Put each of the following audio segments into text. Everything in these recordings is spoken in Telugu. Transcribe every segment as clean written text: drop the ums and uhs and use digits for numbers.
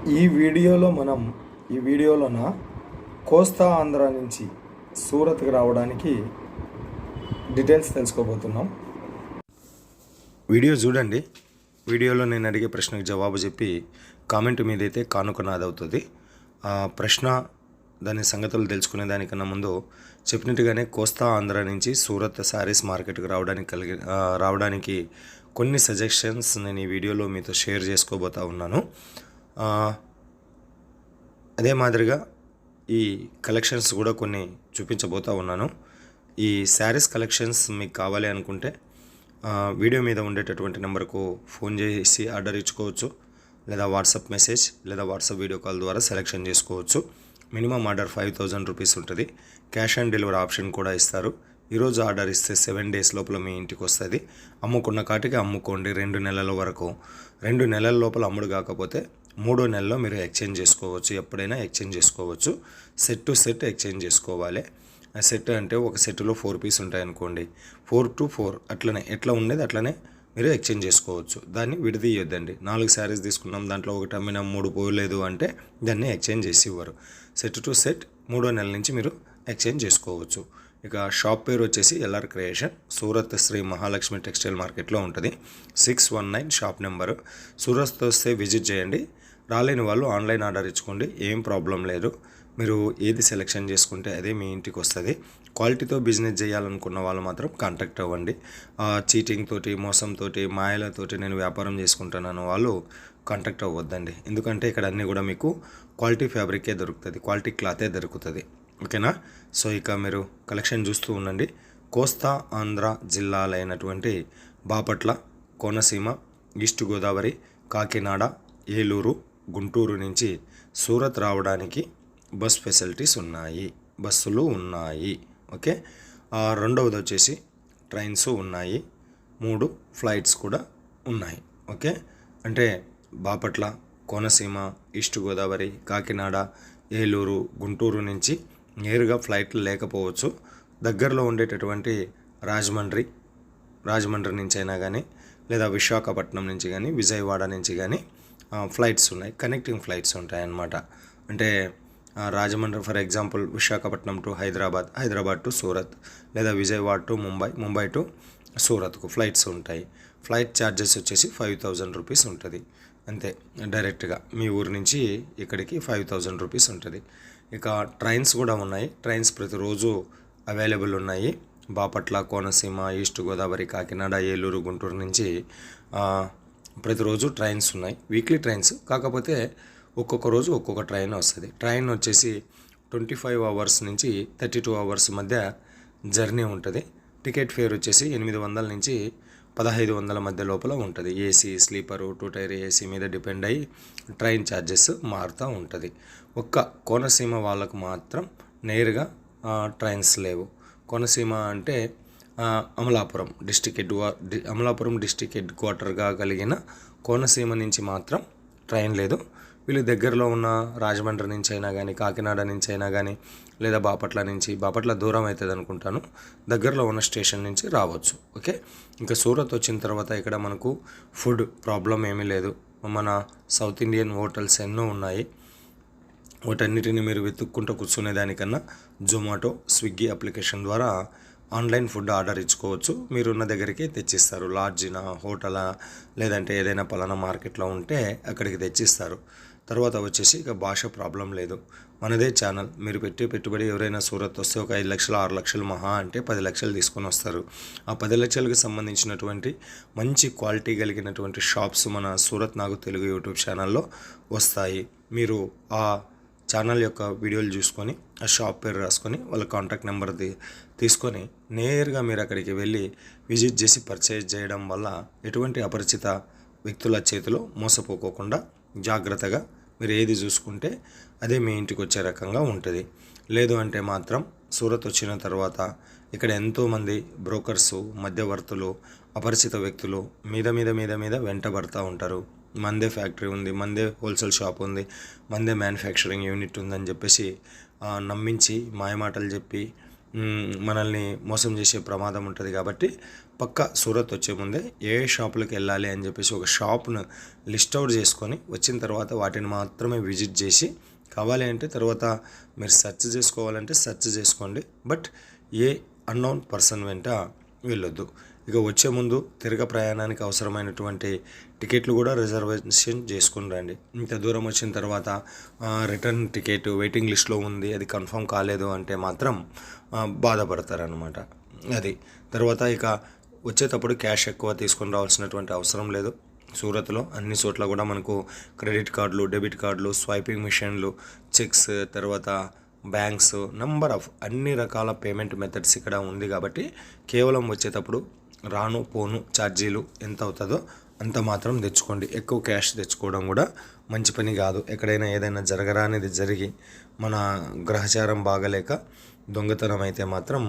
ఈ వీడియోలోన కోస్తా ఆంధ్ర నుంచి సూరత్కి రావడానికి డీటెయిల్స్ తెలుసుకోబోతున్నాం. వీడియో చూడండి. వీడియోలో నేను అడిగే ప్రశ్నకు జవాబు చెప్పి కామెంట్ మీద అయితే కానుక నాదవుతుంది. ఆ ప్రశ్న దాని సంగతులు తెలుసుకునే దానికన్నా ముందు చెప్పినట్టుగానే కోస్తా ఆంధ్ర నుంచి సూరత్ శారీస్ మార్కెట్కి రావడానికి కొన్ని సజెషన్స్ నేను ఈ వీడియోలో మీతో షేర్ చేసుకోబోతా ఉన్నాను. అదే మాదిరిగా ఈ కలెక్షన్స్ కూడా కొన్ని చూపించబోతా ఉన్నాను. ఈ శారీస్ కలెక్షన్స్ మీకు కావాలి అనుకుంటే వీడియో మీద ఉండేటటువంటి నెంబర్కు ఫోన్ చేసి ఆర్డర్ ఇచ్చుకోవచ్చు, లేదా వాట్సాప్ మెసేజ్ లేదా వాట్సాప్ వీడియో కాల్ ద్వారా సెలెక్షన్ చేసుకోవచ్చు. మినిమం ఆర్డర్ 5,000 రూపీస్ ఉంటుంది. క్యాష్ ఆన్ డెలివరీ ఆప్షన్ కూడా ఇస్తారు. ఈరోజు ఆర్డర్ ఇస్తే 7 డేస్ లోపల మీ ఇంటికి వస్తుంది. అమ్ముకున్న కాటికి అమ్ముకోండి 2 నెలల వరకు. 2 నెలల లోపల అమ్ముడు కాకపోతే 3వ నెలలో మీరు ఎక్స్చేంజ్ చేసుకోవచ్చు. ఎప్పుడైనా ఎక్స్చేంజ్ చేసుకోవచ్చు. సెట్ టు సెట్ ఎక్స్చేంజ్ చేసుకోవాలి. ఆ సెట్ అంటే ఒక సెట్లో 4 పీస్ ఉంటాయి అనుకోండి, 4 to 4 అట్లనే ఎట్లా ఉండేది అట్లనే మీరు ఎక్స్చేంజ్ చేసుకోవచ్చు. దాన్ని విడదీయొద్దండి. 4 శారీస్ తీసుకున్నాం, దాంట్లో ఒకటి అమ్మినా 3 పోలేదు అంటే దాన్ని ఎక్స్చేంజ్ చేసి ఇవ్వరు. సెట్ టు సెట్ 3వ నెల నుంచి మీరు ఎక్స్చేంజ్ చేసుకోవచ్చు. ఇక షాప్ పేరు వచ్చేసి LR creation, Surat Shri Mahalakshmi textile మార్కెట్లో ఉంటుంది. 619 షాప్ నెంబరు. సూరత్ వస్తే విజిట్ చేయండి. రాలేని వాళ్ళు ఆన్లైన్ ఆర్డర్ ఇచ్చుకోండి, ఏం ప్రాబ్లం లేదు. మీరు ఏది సెలెక్షన్ చేసుకుంటే అదే మీ ఇంటికి వస్తుంది. క్వాలిటీతో బిజినెస్ చేయాలనుకున్న వాళ్ళు మాత్రం కాంటాక్ట్ అవ్వండి. చీటింగ్ తోటి, మోసంతోటి, మాయలతోటి నేను వ్యాపారం చేసుకుంటున్నాను వాళ్ళు కాంటాక్ట్ అవ్వద్దండి. ఎందుకంటే ఇక్కడ అన్నీ కూడా మీకు క్వాలిటీ ఫ్యాబ్రికే దొరుకుతుంది, క్వాలిటీ క్లాతే దొరుకుతుంది. ఓకేనా? సో ఇక మీరు కలెక్షన్ చూస్తూ ఉండండి. కోస్తా ఆంధ్ర జిల్లాలైనటువంటి బాపట్ల, కోనసీమ, ఈస్ట్ గోదావరి, కాకినాడ, ఏలూరు, గుంటూరు నుంచి సూరత్ రావడానికి బస్ ఫెసిలిటీస్ ఉన్నాయి, బస్సులు ఉన్నాయి. ఓకే. రెండవది వచ్చేసి ట్రైన్స్ ఉన్నాయి, 3 ఫ్లైట్స్ కూడా ఉన్నాయి. ఓకే. అంటే బాపట్ల, కోనసీమ, ఈస్ట్ గోదావరి, కాకినాడ, ఏలూరు, గుంటూరు నుంచి నేరుగా ఫ్లైట్లు లేకపోవచ్చు. దగ్గరలో ఉండేటటువంటి రాజమండ్రి నుంచి అయినా కానీ, లేదా విశాఖపట్నం నుంచి కానీ, విజయవాడ నుంచి కానీ ఫ్లైట్స్ ఉన్నాయి. కనెక్టింగ్ ఫ్లైట్స్ ఉంటాయన్నమాట. అంటే Rajahmundry for example Visakhapatnam to Hyderabad, Hyderabad to Surat, లేదా విజయవాడ టు ముంబై, ముంబై టు సూరత్కు ఫ్లైట్స్ ఉంటాయి. ఫ్లైట్ ఛార్జెస్ వచ్చేసి 5,000 రూపీస్ ఉంటుంది. అంతే, డైరెక్ట్గా మీ ఊరు నుంచి ఇక్కడికి 5,000 రూపీస్ ఉంటుంది. ఇక ట్రైన్స్ కూడా ఉన్నాయి. ట్రైన్స్ ప్రతిరోజు అవైలబుల్ ఉన్నాయి. బాపట్ల, కోనసీమ, ఈస్ట్ గోదావరి, కాకినాడ, ఏలూరు, గుంటూరు నుంచి ప్రతిరోజు ట్రైన్స్ ఉన్నాయి. Weekly trains. కాకపోతే ఒక్కొక్క రోజు ఒక్కొక్క ట్రైన్ వస్తుంది. ట్రైన్ వచ్చేసి 25 అవర్స్ నుంచి 32 అవర్స్ మధ్య జర్నీ ఉంటుంది. టికెట్ ఫేర్ వచ్చేసి 800 నుంచి 1,500 మధ్య లోపల ఉంటుంది. ఏసీ, స్లీపరు, 2 టైర్ ఏసీ మీద డిపెండ్ అయ్యి ట్రైన్ ఛార్జెస్ మారుతూ ఉంటుంది. ఒక్క కోనసీమ వాళ్ళకు మాత్రం నేరుగా ట్రైన్స్ లేవు. కోనసీమ అంటే అమలాపురం డిస్టిక్ హెడ్ క్వార్టర్గా కలిగిన కోనసీమ నుంచి మాత్రం ట్రైన్ లేదు. వీళ్ళు దగ్గరలో ఉన్న రాజమండ్రి నుంచి అయినా కానీ, కాకినాడ నుంచి అయినా కానీ, లేదా బాపట్ల దూరం అవుతుంది అనుకుంటాను, దగ్గరలో ఉన్న స్టేషన్ నుంచి రావచ్చు. ఓకే. ఇంకా సూరత్ వచ్చిన తర్వాత ఇక్కడ మనకు ఫుడ్ ప్రాబ్లం ఏమీ లేదు. మన సౌత్ ఇండియన్ హోటల్స్ ఎన్నో ఉన్నాయి. వాటన్నిటిని మీరు వెతుక్కుంటూ కూర్చునేదానికన్నా జొమాటో, స్విగ్గీ అప్లికేషన్ ద్వారా ఆన్లైన్ ఫుడ్ ఆర్డర్ ఇచ్చుకోవచ్చు. మీరున్న దగ్గరికి తెచ్చిస్తారు. లాడ్జినా, హోటలా, లేదంటే ఏదైనా పలానా మార్కెట్లో ఉంటే అక్కడికి తెచ్చిస్తారు. తర్వాత వచ్చేసి ఇక భాష ప్రాబ్లం లేదు. మనదే ఛానల్. మీరు పెట్టే పెట్టుబడి ఎవరైనా సూరత్ వస్తే ఒక 5 లక్షలు 6 లక్షలు మహా అంటే 10 లక్షలు తీసుకొని వస్తారు. ఆ 10 లక్షలకు సంబంధించినటువంటి మంచి క్వాలిటీ కలిగినటువంటి షాప్స్ మన సూరత్ నాకు తెలుగు యూట్యూబ్ ఛానల్లో వస్తాయి. మీరు ఆ ఛానల్ యొక్క వీడియోలు చూసుకొని ఆ షాప్ పేరు రాసుకొని వాళ్ళ కాంటాక్ట్ నెంబర్ తీసుకొని నేరుగా మీరు అక్కడికి వెళ్ళి విజిట్ చేసి పర్చేజ్ చేయడం వల్ల ఎటువంటి అపరిచిత వ్యక్తుల చేతిలో మోసపోకోకుండా జాగ్రత్తగా మీరు ఏది చూసుకుంటే అదే మీ ఇంటికి వచ్చే రకంగా ఉంటుంది. లేదు అంటే మాత్రం సూరత్ వచ్చిన తర్వాత ఇక్కడ ఎంతోమంది బ్రోకర్సు, మధ్యవర్తులు, అపరిచిత వ్యక్తులు మీద వెంటబడతా ఉంటారు. మందే ఫ్యాక్టరీ ఉంది, మందే హోల్సేల్ షాప్ ఉంది, మందే మ్యానుఫ్యాక్చరింగ్ యూనిట్ ఉందని చెప్పేసి నమ్మించి మాయమాటలు చెప్పి మనల్ని మోసం చేసే ప్రమాదం ఉంటుంది కాబట్టి పక్క సూరత్ వచ్చే ముందే ఏ షాపులకు వెళ్ళాలి అని చెప్పేసి ఒక షాప్ను లిస్ట్ అవుట్ చేసుకొని వచ్చిన తర్వాత వాటిని మాత్రమే విజిట్ చేసి కావాలి అంటే తర్వాత మీరు సెర్చ్ చేసుకోవాలంటే సెర్చ్ చేసుకోండి. బట్ ఏ అన్నోన్ పర్సన్ వెంట వెళ్ళొద్దు. ఇక వచ్చే ముందు తిరగ ప్రయాణానికి అవసరమైనటువంటి టికెట్లు కూడా రిజర్వేషన్ చేసుకుని రండి. ఇంత దూరం వచ్చిన తర్వాత రిటర్న్ టికెట్ వెయిటింగ్ లిస్ట్లో ఉంది, అది కన్ఫర్మ్ కాలేదు అంటే మాత్రం బాధపడతారనమాట. అది తర్వాత ఇక వచ్చేటప్పుడు క్యాష్ ఎక్కువ తీసుకొని రావాల్సినటువంటి అవసరం లేదు. సూరత్లో అన్ని చోట్ల కూడా మనకు క్రెడిట్ కార్డులు, డెబిట్ కార్డులు, స్వైపింగ్ మిషన్లు, చెక్స్, తర్వాత బ్యాంక్స్, నంబర్ ఆఫ్ అన్ని రకాల పేమెంట్ మెథడ్స్ ఇక్కడ ఉంది కాబట్టి కేవలం వచ్చేటప్పుడు రాను పోను ఛార్జీలు ఎంత అవుతుందో అంత మాత్రం తెచ్చుకోండి. ఎక్కువ క్యాష్ తెచ్చుకోవడం కూడా మంచి పని కాదు. ఎక్కడైనా ఏదైనా జరగరానిది జరిగి మన గ్రహచారం బాగలేక దొంగతనం అయితే మాత్రం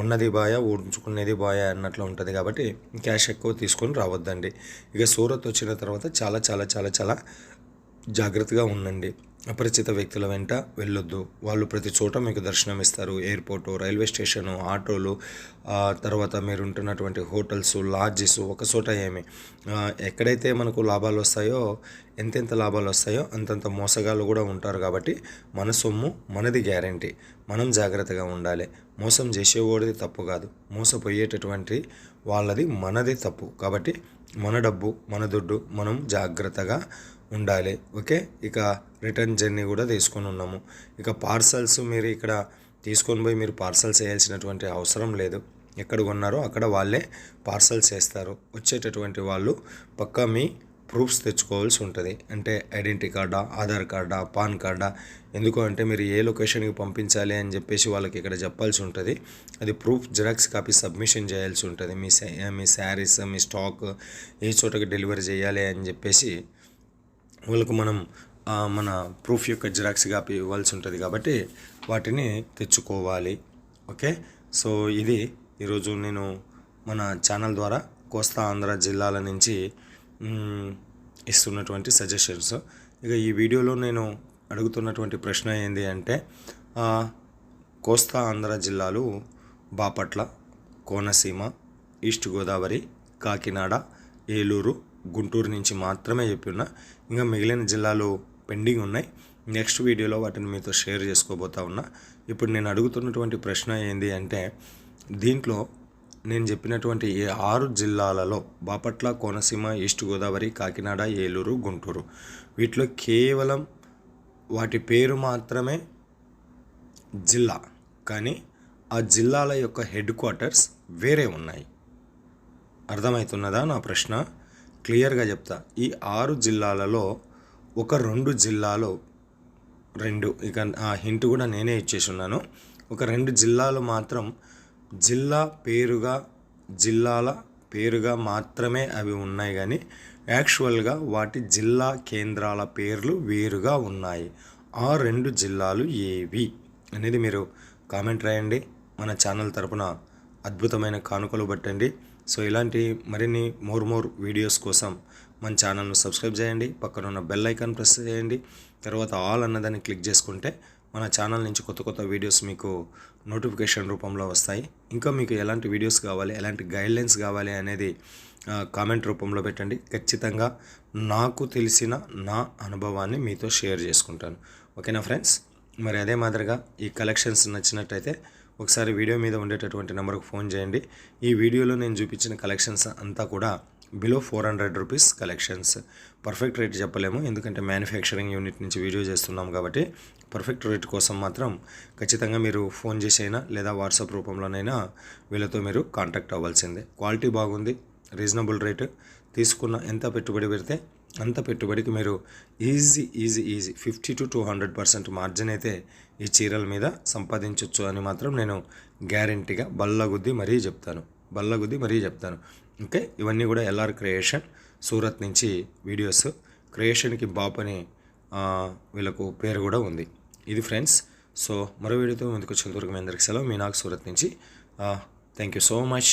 ఉన్నది బాయ ఉంచుకునేది బాయ అన్నట్లు ఉంటుంది కాబట్టి క్యాష్ ఎక్కువ తీసుకొని రావద్దండి. ఇక సూరత్ వచ్చిన తర్వాత చాలా చాలా చాలా చాలా జాగ్రత్తగా ఉండండి. అపరిచిత వ్యక్తుల వెంట వెళ్ళొద్దు. వాళ్ళు ప్రతి చోట మీకు దర్శనం ఇస్తారు. ఎయిర్పోర్టు, రైల్వే స్టేషను, ఆటోలు, తర్వాత మీరు ఉంటున్నటువంటి హోటల్స్, లాడ్జెస్, ఒక చోట ఏమి ఎక్కడైతే మనకు లాభాలు వస్తాయో, ఎంతెంత లాభాలు వస్తాయో అంతంత మోసగాళ్ళు కూడా ఉంటారు కాబట్టి మన సొమ్ము మనది గ్యారంటీ. మనం జాగ్రత్తగా ఉండాలి. మోసం చేసేవాడిది తప్పు కాదు, మోసపోయేటటువంటి వాళ్ళది మనది తప్పు. కాబట్టి మన డబ్బు మన దుడ్డు మనం జాగ్రత్తగా ఉండాలి. ఓకే, ఇక రిటర్న్ జర్నీ కూడా తీసుకొని ఉన్నాము. ఇక పార్సల్స్ మీరు ఇక్కడ తీసుకొని పోయి మీరు పార్సల్స్ వేయాల్సినటువంటి అవసరం లేదు. ఎక్కడ కొన్నారో అక్కడ వాళ్ళే పార్సల్స్ వేస్తారు. వచ్చేటటువంటి వాళ్ళు పక్కా మీ ప్రూఫ్స్ తెచ్చుకోవాల్సి ఉంటుంది. అంటే ఐడెంటిటీ కార్డా, ఆధార్ కార్డా, పాన్ కార్డా. ఎందుకు అంటే మీరు ఏ లొకేషన్కి పంపించాలి అని చెప్పేసి వాళ్ళకి ఇక్కడ చెప్పాల్సి ఉంటుంది. అది ప్రూఫ్ జిరాక్స్ కాపీ సబ్మిషన్ చేయాల్సి ఉంటుంది. మీ శారీస్, మీ స్టాక్ ఏ చోటకి డెలివరీ చేయాలి అని చెప్పేసి వాళ్ళకు మనం మన ప్రూఫ్ యొక్క జిరాక్స్ కాపీ ఇవ్వాల్సి ఉంటుంది కాబట్టి వాటిని తెచ్చుకోవాలి. ఓకే, సో ఇది ఈరోజు నేను మన ఛానల్ ద్వారా కోస్తా ఆంధ్ర జిల్లాల నుంచి ఇస్తున్నటువంటి సజెషన్స్. ఇక ఈ వీడియోలో నేను అడుగుతున్నటువంటి ప్రశ్న ఏంటి అంటే కోస్తా ఆంధ్ర జిల్లాలు బాపట్ల, కోనసీమ, ఈస్ట్ గోదావరి, కాకినాడ, ఏలూరు, గుంటూరు నుంచి మాత్రమే చెప్పిన. ఇంకా మిగిలిన జిల్లాలు పెండింగ్ ఉన్నాయి. నెక్స్ట్ వీడియోలో వాటిని మీతో షేర్ చేసుకోబోతా ఉన్నా. ఇప్పుడు నేను అడుగుతున్నటువంటి ప్రశ్న ఏంది అంటే దీంట్లో నేను చెప్పినటువంటి ఈ 6 జిల్లాలలో బాపట్ల, కోనసీమ, ఈస్ట్ గోదావరి, కాకినాడ, ఏలూరు, గుంటూరు వీటిలో కేవలం వాటి పేరు మాత్రమే జిల్లా, కానీ ఆ జిల్లాల యొక్క హెడ్ క్వార్టర్స్ వేరే ఉన్నాయి. అర్థమవుతున్నదా నా ప్రశ్న? క్లియర్గా చెప్తా. ఈ 6 జిల్లాలలో ఒక 2 జిల్లాలో 2 ఇక ఆ హింట్ కూడా నేనే ఇచ్చేసి ఉన్నాను. ఒక 2 జిల్లాలు మాత్రం జిల్లాల పేరుగా మాత్రమే అవి ఉన్నాయి, కానీ యాక్చువల్గా వాటి జిల్లా కేంద్రాల పేర్లు వేరుగా ఉన్నాయి. ఆ 2 జిల్లాలు ఏవి అనేది మీరు కామెంట్ రాయండి. మన ఛానల్ తరపున అద్భుతమైన కానుకలు పట్టండి. సో ఇలాంటి మరిన్ని మోర్ వీడియోస్ కోసం మన ఛానల్ను సబ్స్క్రైబ్ చేయండి. పక్కన ఉన్న బెల్ ఐకాన్ ప్రెస్ చేయండి. తర్వాత ఆల్ అన్నదాన్ని క్లిక్ చేసుకుంటే మన ఛానల్ నుంచి కొత్త వీడియోస్ మీకు నోటిఫికేషన్ రూపంలో వస్తాయి. ఇంకా మీకు ఎలాంటి వీడియోస్ కావాలి, ఎలాంటి గైడ్లైన్స్ కావాలి అనేది కామెంట్ రూపంలో పెట్టండి. ఖచ్చితంగా నాకు తెలిసిన నా అనుభవాన్ని మీతో షేర్ చేసుకుంటాను. ఓకేనా ఫ్రెండ్స్? మరి అదే మాదిరిగా ఈ కలెక్షన్స్ నచ్చినట్టయితే ఒకసారి వీడియో మీద ఉండేటటువంటి నెంబర్కి ఫోన్ చేయండి. ఈ వీడియోలో నేను చూపించిన కలెక్షన్స్ అంతా కూడా below 400 rupees collections. Perfect rate చెప్పలేము, ఎందుకంటే మ్యానుఫ్యాక్చరింగ్ యూనిట్ నుంచి వీడియో చేస్తున్నాం కాబట్టి పర్ఫెక్ట్ రేట్ కోసం మాత్రం ఖచ్చితంగా మీరు ఫోన్ చేసైనా లేదా వాట్సాప్ రూపంలోనైనా వీళ్ళతో మీరు కాంటాక్ట్ అవ్వాల్సిందే. క్వాలిటీ బాగుంది, రీజనబుల్ రేటు. తీసుకున్న ఎంత పెట్టుబడి పెడితే అంత పెట్టుబడికి మీరు ఈజీ 50 to 200% మార్జిన్ అయితే ఈ చీరల మీద సంపాదించవచ్చు అని మాత్రం నేను గ్యారంటీగా బల్లగుద్ది మరీ చెప్తాను. ఓకే, ఇవన్నీ కూడా ఎల్ఆర్ క్రియేషన్ సూరత్ నుంచి వీడియోస్. క్రియేషన్కి బాప్ అని వీళ్ళకు పేరు కూడా ఉంది. ఇది ఫ్రెండ్స్. సో మరో వీడియోతో ముందుకు వచ్చేంతవరకు మీ అందరికీ సెలవు. మీ నాకు సూరత్ నుంచి. Thank you so much.